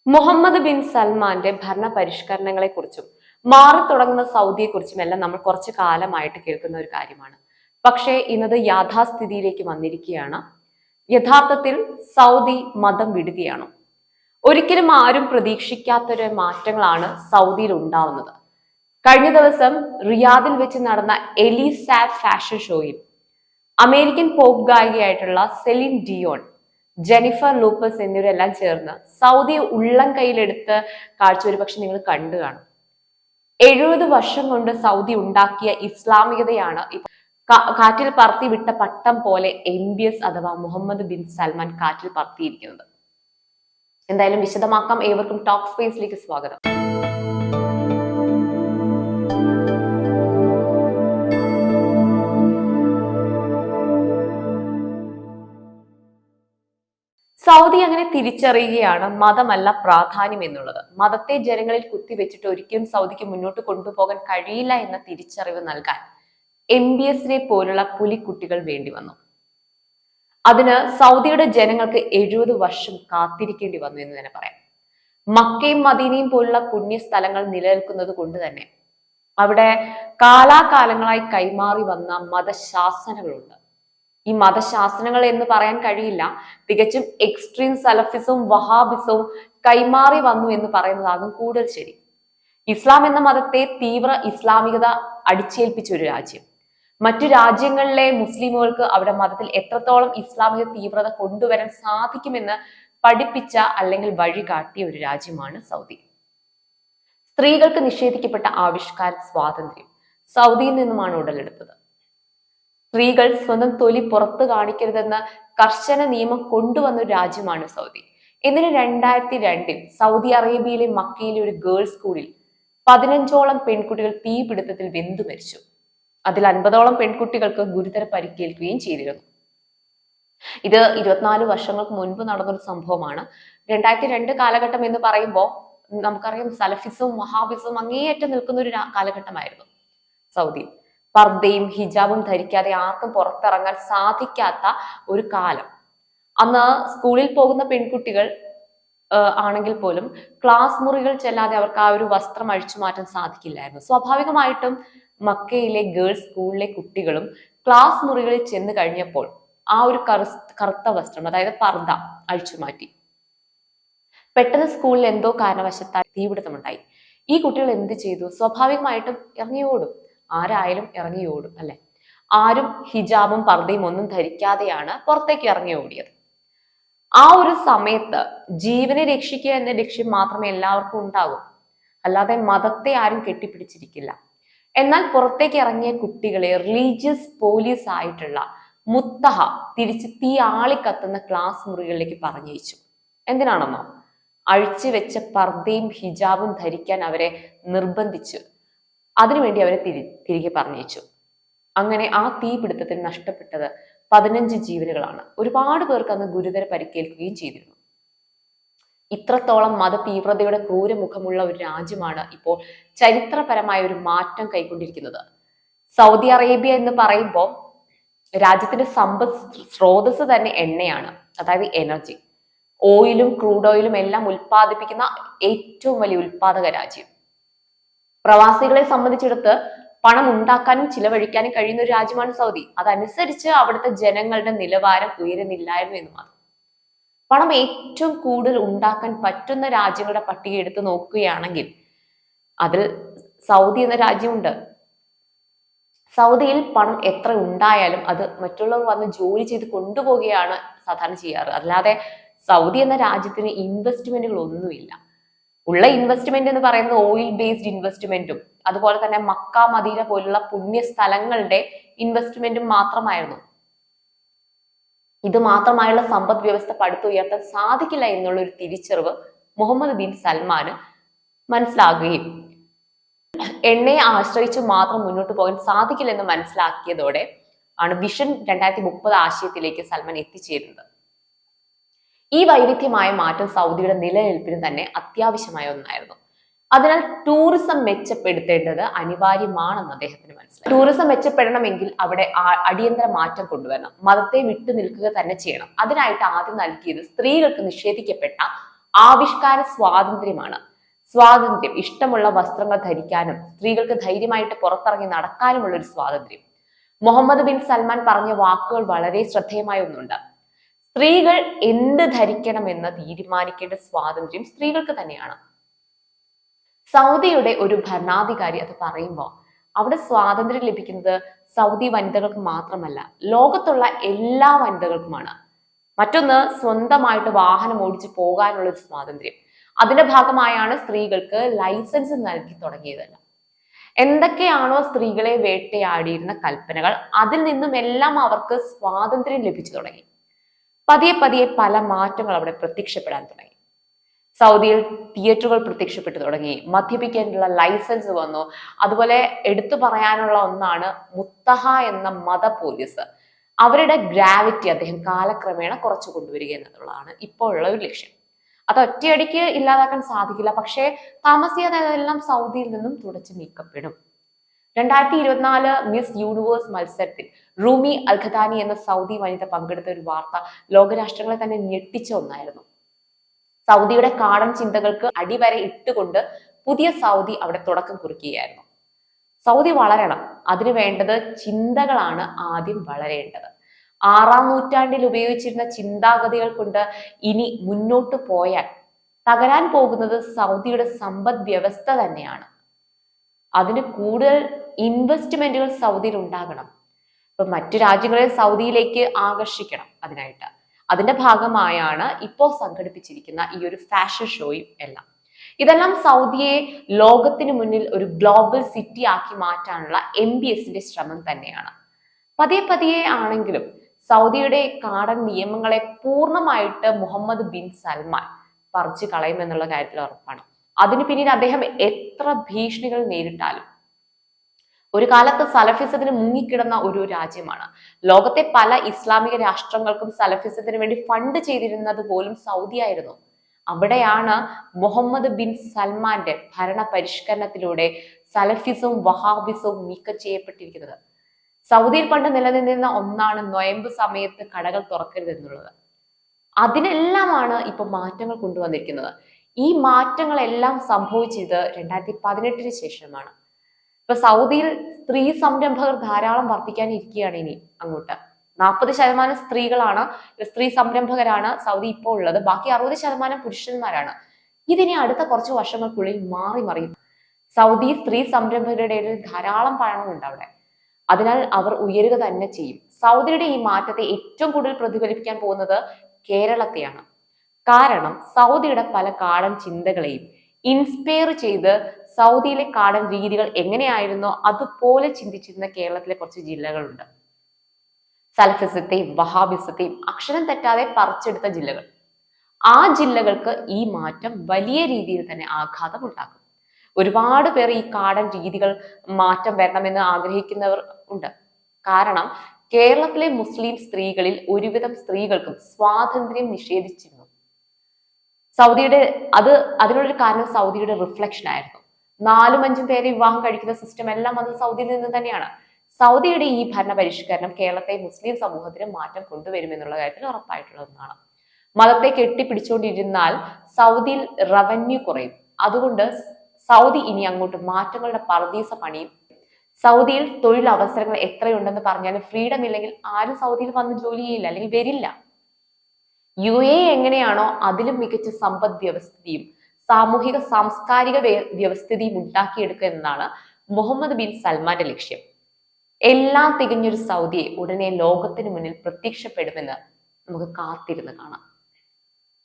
Muhammad bin സൽമാന്റെ ഭരണ പരിഷ്കരണങ്ങളെക്കുറിച്ചും മാറി തുടങ്ങുന്ന സൗദിയെക്കുറിച്ചും എല്ലാം നമ്മൾ കുറച്ചു കാലമായിട്ട് കേൾക്കുന്ന ഒരു കാര്യമാണ്. പക്ഷേ ഇന്നത് യാഥാസ്ഥിതിയിലേക്ക് വന്നിരിക്കുകയാണ്. യഥാർത്ഥത്തിൽ സൗദി മതം വിടുകയാണ്. ഒരിക്കലും ആരും പ്രതീക്ഷിക്കാത്തൊരു മാറ്റങ്ങളാണ് സൗദിയിൽ ഉണ്ടാവുന്നത്. കഴിഞ്ഞ ദിവസം റിയാദിൽ വെച്ച് നടന്ന എലിസാഫ് ഫാഷൻ ഷോയിൽ അമേരിക്കൻ പോപ്പ് ഗായികയായിട്ടുള്ള സെലിൻ ഡിയോൺ, ജെനിഫർ ലൂപ്പസ് എന്നിവരെല്ലാം ചേർന്ന് സൗദി ഉള്ളം കയ്യിലെടുത്ത് കാഴ്ച ഒരു പക്ഷെ നിങ്ങൾ കണ്ടു കാണും. 70 വർഷം കൊണ്ട് സൗദി ഉണ്ടാക്കിയ ഇസ്ലാമികതയാണ് കാറ്റിൽ പറത്തി വിട്ട പട്ടം പോലെ MBS അഥവാ മുഹമ്മദ് ബിൻ സൽമാൻ കാറ്റിൽ പറത്തിയിരിക്കുന്നത്. എന്തായാലും വിശദമാക്കാം. ഏവർക്കും ടോക്ക് സ്പേസിലേക്ക് സ്വാഗതം. സൗദി അങ്ങനെ തിരിച്ചറിയുകയാണ് മതമല്ല പ്രാധാന്യം എന്നുള്ളത്. മതത്തെ ജനങ്ങളിൽ കുത്തിവെച്ചിട്ട് ഒരിക്കലും സൗദിക്ക് മുന്നോട്ട് കൊണ്ടുപോകാൻ കഴിയില്ല എന്ന തിരിച്ചറിവ് നൽകാൻ MBSനെ പോലുള്ള പുലിക്കുട്ടികൾ വേണ്ടി വന്നു. അതിന് സൗദിയുടെ ജനങ്ങൾക്ക് 70 വർഷം കാത്തിരിക്കേണ്ടി വന്നു എന്ന് തന്നെ പറയാം. മക്കയും മദീനയും പോലുള്ള പുണ്യ സ്ഥലങ്ങൾ നിലനിൽക്കുന്നത് കൊണ്ട് തന്നെ അവിടെ കാലാകാലങ്ങളായി കൈമാറി വന്ന മതശാസനകളുണ്ട്. ഈ മതശാസനങ്ങൾ എന്ന് പറയാൻ കഴിയില്ല, തികച്ചും എക്സ്ട്രീം സലഫിസവും വഹാബിസവും കൈമാറി വന്നു എന്ന് പറയുന്നതാകും കൂടുതൽ ശരി. ഇസ്ലാം എന്ന മതത്തെ തീവ്ര ഇസ്ലാമികത അടിച്ചേൽപ്പിച്ച ഒരു രാജ്യം. മറ്റു രാജ്യങ്ങളിലെ മുസ്ലിമുകൾക്ക് അവിടെ മതത്തിൽ എത്രത്തോളം ഇസ്ലാമിക തീവ്രത കൊണ്ടുവരാൻ സാധിക്കുമെന്ന് പഠിപ്പിച്ച അല്ലെങ്കിൽ വഴികാട്ടിയ ഒരു രാജ്യമാണ് സൗദി. സ്ത്രീകൾക്ക് നിഷേധിക്കപ്പെട്ട ആവിഷ്കാര സ്വാതന്ത്ര്യം സൗദിയിൽ നിന്നുമാണ് ഉടലെടുത്തത്. സ്ത്രീകൾ സ്വന്തം തൊലി പുറത്തു കാണിക്കരുതെന്ന കർശന നിയമം കൊണ്ടുവന്ന ഒരു രാജ്യമാണ് സൗദി. എന്നിട്ട് 2002 സൗദി അറേബ്യയിലെ മക്കയിലെ ഒരു ഗേൾസ് സ്കൂളിൽ 15ഓളം പെൺകുട്ടികൾ തീപിടുത്തത്തിൽ വെന്തു മരിച്ചു. അതിൽ 50ഓളം പെൺകുട്ടികൾക്ക് ഗുരുതര പരിക്കേൽക്കുകയും ചെയ്തിരുന്നു. ഇത് 24 വർഷങ്ങൾക്ക് മുൻപ് നടന്നൊരു സംഭവമാണ്. 2002 കാലഘട്ടം എന്ന് പറയുമ്പോൾ നമുക്കറിയാം സലഫിസവും വഹാബിസവും അങ്ങേയറ്റം നിൽക്കുന്ന ഒരു കാലഘട്ടമായിരുന്നു സൗദി. പർദ്ദയും ഹിജാബും ധരിക്കാതെ ആർക്കും പുറത്തിറങ്ങാൻ സാധിക്കാത്ത ഒരു കാലം. അന്ന് സ്കൂളിൽ പോകുന്ന പെൺകുട്ടികൾ ആണെങ്കിൽ പോലും ക്ലാസ് മുറികൾ ചെല്ലാതെ അവർക്ക് ആ ഒരു വസ്ത്രം അഴിച്ചു മാറ്റാൻ സാധിക്കില്ലായിരുന്നു. സ്വാഭാവികമായിട്ടും മക്കയിലെ ഗേൾസ് സ്കൂളിലെ കുട്ടികളും ക്ലാസ് മുറികളിൽ ചെന്ന് കഴിഞ്ഞപ്പോൾ ആ ഒരു കറുത്ത വസ്ത്രം, അതായത് പർദ്ദ അഴിച്ചു മാറ്റി. പെട്ടെന്ന് സ്കൂളിൽ എന്തോ കാരണവശത്താൽ തീപിടുത്തമുണ്ടായി. ഈ കുട്ടികൾ എന്ത് ചെയ്തു? സ്വാഭാവികമായിട്ടും ഇറങ്ങി ഓടും. ആരായാലും ഇറങ്ങി ഓടും അല്ലെ? ആരും ഹിജാബും പർദ്ദയും ഒന്നും ധരിക്കാതെയാണ് പുറത്തേക്ക് ഇറങ്ങി ഓടിയത്. ആ ഒരു സമയത്ത് ജീവനെ രക്ഷിക്കുക എന്ന ലക്ഷ്യം മാത്രമേ എല്ലാവർക്കും ഉണ്ടാകൂ, അല്ലാതെ മതത്തെ ആരും കെട്ടിപ്പിടിച്ചിരിക്കില്ല. എന്നാൽ പുറത്തേക്ക് ഇറങ്ങിയ കുട്ടികളെ റിലീജിയസ് പോലീസ് ആയിട്ടുള്ള മുത്തഹ തിരിച്ച് തീ ആളിക്കത്തുന്ന ക്ലാസ് മുറികളിലേക്ക് പറഞ്ഞയച്ചു. എന്തിനാണെന്നോ? അഴിച്ചു വെച്ച പർദ്ദയും ഹിജാബും ധരിക്കാൻ അവരെ നിർബന്ധിച്ചു. അതിനുവേണ്ടി അവരെ തിരികെ പറഞ്ഞയച്ചു. അങ്ങനെ ആ തീപിടുത്തത്തിൽ നഷ്ടപ്പെട്ടത് 15 ജീവനുകളാണ്. ഒരുപാട് പേർക്ക് അന്ന് ഗുരുതര പരിക്കേൽക്കുകയും ചെയ്തിരുന്നു. ഇത്രത്തോളം മത തീവ്രതയുടെ ക്രൂരമുഖമുള്ള ഒരു രാജ്യമാണ് ഇപ്പോൾ ചരിത്രപരമായ ഒരു മാറ്റം കൈക്കൊണ്ടിരിക്കുന്നത്. സൗദി അറേബ്യ എന്ന് പറയുമ്പോൾ രാജ്യത്തിന്റെ സമ്പദ് സ്രോതസ് തന്നെ എണ്ണയാണ്, അതായത് എനർജി. ഓയിലും ക്രൂഡ് ഓയിലും എല്ലാം ഉൽപ്പാദിപ്പിക്കുന്ന ഏറ്റവും വലിയ ഉൽപാദക രാജ്യം. പ്രവാസികളെ സംബന്ധിച്ചിടത്ത് പണം ഉണ്ടാക്കാനും ചിലവഴിക്കാനും കഴിയുന്ന ഒരു രാജ്യമാണ് സൗദി. അതനുസരിച്ച് അവിടുത്തെ ജനങ്ങളുടെ നിലവാരം ഉയരുന്നില്ലായിരുന്നു എന്ന് മാത്രം. പണം ഏറ്റവും കൂടുതൽ ഉണ്ടാക്കാൻ പറ്റുന്ന രാജ്യങ്ങളുടെ പട്ടിക എടുത്ത് നോക്കുകയാണെങ്കിൽ അതിൽ സൗദി എന്ന രാജ്യമുണ്ട്. സൗദിയിൽ പണം എത്ര ഉണ്ടായാലും അത് മറ്റുള്ളവർ വന്ന് ജോലി ചെയ്ത് കൊണ്ടുപോവുകയാണ് സാധാരണ ചെയ്യാറ്. അല്ലാതെ സൗദി എന്ന രാജ്യത്തിന് ഇൻവെസ്റ്റ്മെന്റുകൾ ഒന്നുമില്ല. ഉള്ള ഇൻവെസ്റ്റ്മെന്റ് എന്ന് പറയുന്നത് ഓയിൽ ബേസ്ഡ് ഇൻവെസ്റ്റ്മെന്റും അതുപോലെ തന്നെ മക്ക മദീന പോലുള്ള പുണ്യ സ്ഥലങ്ങളുടെ ഇൻവെസ്റ്റ്മെന്റും മാത്രമായിരുന്നു. ഇത് മാത്രമായുള്ള സമ്പദ് വ്യവസ്ഥ പടുത്തുയർത്താൻ സാധിക്കില്ല എന്നുള്ള ഒരു തിരിച്ചറിവ് മുഹമ്മദ് ബിൻ സൽമാന് മനസ്സിലാകുകയും എണ്ണയെ ആശ്രയിച്ച് മാത്രം മുന്നോട്ട് പോകാൻ സാധിക്കില്ലെന്ന് മനസ്സിലാക്കിയതോടെ ആണ് വിഷൻ 2030 ആശയത്തിലേക്ക് സൽമാൻ എത്തിച്ചേരുന്നത്. ഈ വൈവിധ്യമായ മാറ്റം സൗദിയുടെ നിലനിൽപ്പിന് തന്നെ അത്യാവശ്യമായ ഒന്നായിരുന്നു. അതിനാൽ ടൂറിസം മെച്ചപ്പെടുത്തേണ്ടത് അനിവാര്യമാണെന്ന് അദ്ദേഹത്തിന് മനസ്സിലായി. ടൂറിസം മെച്ചപ്പെടണമെങ്കിൽ അവിടെ അടിയന്തര മാറ്റം കൊണ്ടുവരണം. മതത്തെ വിട്ടു നിൽക്കുക തന്നെ ചെയ്യണം. അതിനായിട്ട് ആദ്യം നൽകിയത് സ്ത്രീകൾക്ക് നിഷേധിക്കപ്പെട്ട ആവിഷ്കാര സ്വാതന്ത്ര്യമാണ്. സ്വാതന്ത്ര്യം, ഇഷ്ടമുള്ള വസ്ത്രങ്ങൾ ധരിക്കാനും സ്ത്രീകൾക്ക് ധൈര്യമായിട്ട് പുറത്തിറങ്ങി നടക്കാനുമുള്ള ഒരു സ്വാതന്ത്ര്യം. മുഹമ്മദ് ബിൻ സൽമാൻ പറഞ്ഞ വാക്കുകൾ വളരെ ശ്രദ്ധേയമായ ഒന്നുണ്ട്. സ്ത്രീകൾ എന്ത് ധരിക്കണമെന്ന് തീരുമാനിക്കേണ്ട സ്വാതന്ത്ര്യം സ്ത്രീകൾക്ക് തന്നെയാണ്. സൗദിയുടെ ഒരു ഭരണാധികാരി അത് പറയുമ്പോൾ അവിടെ സ്വാതന്ത്ര്യം ലഭിക്കുന്നത് സൗദി വനിതകൾക്ക് മാത്രമല്ല, ലോകത്തുള്ള എല്ലാ വനിതകൾക്കുമാണ്. മറ്റൊന്ന്, സ്വന്തമായിട്ട് വാഹനം ഓടിച്ചു പോകാനുള്ള ഒരു സ്വാതന്ത്ര്യം. അതിന്റെ ഭാഗമായാണ് സ്ത്രീകൾക്ക് ലൈസൻസ് നൽകി തുടങ്ങിയതല്ല. എന്തൊക്കെയാണോ സ്ത്രീകളെ വേട്ടയാടിയിരുന്ന കൽപ്പനകൾ, അതിൽ നിന്നും എല്ലാം അവർക്ക് സ്വാതന്ത്ര്യം ലഭിച്ചു തുടങ്ങി. പതിയെ പതിയെ പല മാറ്റങ്ങൾ അവിടെ പ്രത്യക്ഷപ്പെടാൻ തുടങ്ങി. സൗദിയിൽ തിയേറ്ററുകൾ പ്രത്യക്ഷപ്പെട്ടു തുടങ്ങി, മദ്യപിക്കാനുള്ള ലൈസൻസ് വന്നു. അതുപോലെ എടുത്തു പറയാനുള്ള ഒന്നാണ് മുത്തഹ എന്ന മത പോലീസ്. അവരുടെ ഗ്രാവിറ്റി അദ്ദേഹം കാലക്രമേണ കുറച്ചു കൊണ്ടുവരിക എന്നുള്ളതാണ് ഇപ്പോഴുള്ള ഒരു ലക്ഷ്യം. അത് ഒറ്റയടിക്ക് ഇല്ലാതാക്കാൻ സാധിക്കില്ല, പക്ഷേ താമസിയാതെ അതെല്ലാം സൗദിയിൽ നിന്നും തുടച്ചു നീക്കപ്പെടും. 2024 മിസ് യൂണിവേഴ്സ് മത്സരത്തിൽ റൂമി അൽഖദാനി എന്ന സൗദി വനിത പങ്കെടുത്ത ഒരു വാർത്ത ലോകരാഷ്ട്രങ്ങളെ തന്നെ ഞെട്ടിച്ച ഒന്നായിരുന്നു. സൗദിയുടെ കാടൻ ചിന്തകൾക്ക് അടിവരെ ഇട്ടുകൊണ്ട് പുതിയ സൗദി അവിടെ തുടക്കം കുറിക്കുകയായിരുന്നു. സൗദി വളരണം, അതിനു വേണ്ടത് ചിന്തകളാണ് ആദ്യം വളരേണ്ടത്. 6-ാം നൂറ്റാണ്ടിൽ ഉപയോഗിച്ചിരുന്ന ചിന്താഗതികൾ കൊണ്ട് ഇനി മുന്നോട്ട് പോയാൽ തകരാൻ പോകുന്നത് സൗദിയുടെ സമ്പദ് വ്യവസ്ഥ തന്നെയാണ്. അതിന് കൂടുതൽ ഇൻവെസ്റ്റ്മെന്റുകൾ സൗദിയിൽ ഉണ്ടാകണം. ഇപ്പൊ മറ്റു രാജ്യങ്ങളെ സൗദിയിലേക്ക് ആകർഷിക്കണം. അതിന്റെ ഭാഗമായാണ് ഇപ്പോൾ സംഘടിപ്പിച്ചിരിക്കുന്ന ഈ ഒരു ഫാഷൻ ഷോയും എല്ലാം. ഇതെല്ലാം സൗദിയെ ലോകത്തിന് മുന്നിൽ ഒരു ഗ്ലോബൽ സിറ്റി ആക്കി മാറ്റാനുള്ള MBSന്റെ ശ്രമം തന്നെയാണ്. പതിയെ പതിയെ ആണെങ്കിലും സൗദിയുടെ കാടൻ നിയമങ്ങളെ പൂർണ്ണമായിട്ട് മുഹമ്മദ് ബിൻ സൽമാൻ പറിച്ചു കളയുമെന്നുള്ള കാര്യത്തിൽ ഉറപ്പാണ്. അതിന് പിന്നീട് അദ്ദേഹം എത്ര ഭീഷണികൾ നേരിട്ടാലും, ഒരു കാലത്ത് സലഫിസത്തിന് മുങ്ങിക്കിടന്ന ഒരു രാജ്യമാണ്. ലോകത്തെ പല ഇസ്ലാമിക രാഷ്ട്രങ്ങൾക്കും സലഫിസത്തിന് വേണ്ടി ഫണ്ട് ചെയ്തിരുന്നത് പോലും സൗദി ആയിരുന്നു. അവിടെയാണ് മുഹമ്മദ് ബിൻ സൽമാന്റെ ഭരണ പരിഷ്കരണത്തിലൂടെ സലഫിസവും വഹാബിസവും നീക്കം ചെയ്യപ്പെട്ടിരിക്കുന്നത്. സൗദിയിൽ പണ്ട് നിലനിന്നിരുന്ന ഒന്നാണ് നൊയമ്പ് സമയത്ത് കടകൾ തുറക്കരുത് എന്നുള്ളത്. അതിനെല്ലാമാണ് ഇപ്പൊ മാറ്റങ്ങൾ കൊണ്ടുവന്നിരിക്കുന്നത്. ഈ മാറ്റങ്ങളെല്ലാം സംഭവിച്ചത് 2018 ശേഷമാണ്. ഇപ്പൊ സൗദിയിൽ സ്ത്രീ സംരംഭകർ ധാരാളം വർദ്ധിക്കാനിരിക്കുകയാണ്. ഇനി അങ്ങോട്ട് 40% സ്ത്രീകളാണ്, സ്ത്രീ സംരംഭകരാണ് സൗദി ഇപ്പോൾ ഉള്ളത്. ബാക്കി 60% പുരുഷന്മാരാണ്. ഇതിനി അടുത്ത കുറച്ച് വർഷങ്ങൾക്കുള്ളിൽ മാറി മറിയും. സൗദി സ്ത്രീ സംരംഭകരുടെ ധാരാളം പണമുണ്ട് അവിടെ. അതിനാൽ അവർ ഉയരുക തന്നെ ചെയ്യും. സൗദിയുടെ ഈ മാറ്റത്തെ ഏറ്റവും കൂടുതൽ പ്രതിഫലിപ്പിക്കാൻ പോകുന്നത് കേരളത്തെയാണ്. കാരണം സൗദിയുടെ പല കാടൻ ചിന്തകളെയും ഇൻസ്പയർ ചെയ്ത് സൗദിയിലെ കാടൻ രീതികൾ എങ്ങനെയായിരുന്നോ അതുപോലെ ചിന്തിച്ചിരുന്ന കേരളത്തിലെ കുറച്ച് ജില്ലകളുണ്ട്. സലഫിസത്തെയും വഹാബിസത്തെയും അക്ഷരം തെറ്റാതെ പറിച്ചെടുത്ത ജില്ലകൾ. ആ ജില്ലകൾക്ക് ഈ മാറ്റം വലിയ രീതിയിൽ തന്നെ ആഘാതം ഉണ്ടാക്കും. ഒരുപാട് പേർ ഈ കാടൻ രീതികൾ മാറ്റം വരണമെന്ന് ആഗ്രഹിക്കുന്നവർ ഉണ്ട്. കാരണം കേരളത്തിലെ മുസ്ലിം സ്ത്രീകളിൽ ഒരുവിധം സ്ത്രീകൾക്കും സ്വാതന്ത്ര്യം നിഷേധിച്ചിരുന്നു. അതിനുള്ളൊരു കാരണം സൗദിയുടെ റിഫ്ലക്ഷൻ ആയിരുന്നു. 4-5 പേരെ വിവാഹം കഴിക്കുന്ന സിസ്റ്റം എല്ലാം അത് സൗദിയിൽ നിന്ന് തന്നെയാണ്. സൗദിയുടെ ഈ ഭരണ പരിഷ്കരണം കേരളത്തെ മുസ്ലിം സമൂഹത്തിന് മാറ്റം കൊണ്ടുവരുമെന്നുള്ള കാര്യത്തിൽ ഉറപ്പായിട്ടുള്ള ഒന്നാണ്. മതത്തെ കെട്ടിപ്പിടിച്ചുകൊണ്ടിരുന്നാൽ സൗദിയിൽ റവന്യൂ കുറയും. അതുകൊണ്ട് സൗദി ഇനി അങ്ങോട്ട് മാറ്റങ്ങളുടെ പർദീസ പണിയും. സൗദിയിൽ തൊഴിലവസരങ്ങൾ എത്രയുണ്ടെന്ന് പറഞ്ഞാലും ഫ്രീഡം ഇല്ലെങ്കിൽ ആരും സൗദിയിൽ വന്ന് ജോലി ചെയ്യില്ല, അല്ലെങ്കിൽ വരില്ല. UAE എങ്ങനെയാണോ അതിലും മികച്ച സമ്പദ് വ്യവസ്ഥയും സാമൂഹിക സാംസ്കാരിക വ്യവസ്ഥിതിയും ഉണ്ടാക്കിയെടുക്കുക എന്നതാണ് മുഹമ്മദ് ബിൻ സൽമാന്റെ ലക്ഷ്യം. എല്ലാം തികഞ്ഞൊരു സൗദിയെ ഉടനെ ലോകത്തിന് മുന്നിൽ പ്രത്യക്ഷപ്പെടുമെന്ന് നമുക്ക് കാത്തിരുന്ന് കാണാം.